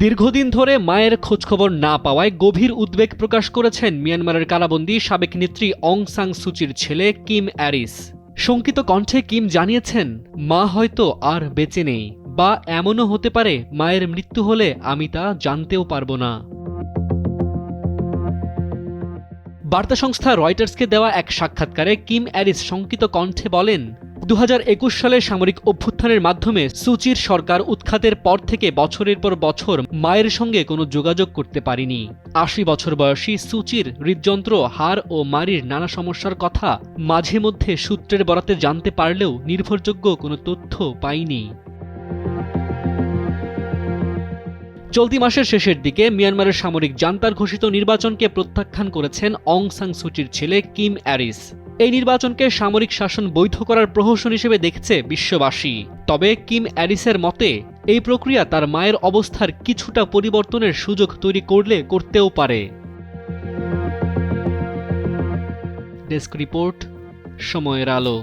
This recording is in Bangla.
দীর্ঘদিন ধরে মায়ের খোঁজখবর না পাওয়ায় গভীর উদ্বেগ প্রকাশ করেছেন মিয়ানমারের কারাবন্দী সাবেক নেত্রী অং সান সুচির ছেলে কিম অ্যারিস। শঙ্কিত কণ্ঠে কিম জানিয়েছেন, মা হয়তো আর বেঁচে নেই, বা এমনও হতে পারে মায়ের মৃত্যু হলে আমি তা জানতেও পারবো না। বার্তা সংস্থা রয়টার্সকে দেওয়া এক সাক্ষাৎকারে কিম অ্যারিস শঙ্কিত কণ্ঠে বলেন, 2021 সালে সামরিক অভ্যুত্থানের মাধ্যমে সুচির সরকার উৎখাতের পর থেকে বছরের পর বছর মায়ের সঙ্গে কোনো যোগাযোগ করতে পারিনি। 80 বছর বয়সী সুচির হৃদযন্ত্র, হাড় ও মাড়ির নানা সমস্যার কথা মাঝে মধ্যে সূত্রের বরাতে জানতে পারলেও নির্ভরযোগ্য কোনো তথ্য পাইনি। চলতি মাসের শেষের দিকে মিয়ানমারের সামরিক জান্তার ঘোষিত নির্বাচনকে প্রত্যাখ্যান করেছেন অং সান সুচির ছেলে কিম অ্যারিস। এই নির্বাচনকে সামরিক শাসন বৈধ করার প্রহসন হিসেবে দেখছে বিশ্ববাসী। তবে কিম অ্যারিসের মতে এই প্রক্রিয়া তার মায়ের অবস্থার কিছুটা পরিবর্তনের সুযোগ তৈরি করলে করতেও পারে। ডেস্ক রিপোর্ট, সময়ের আলো।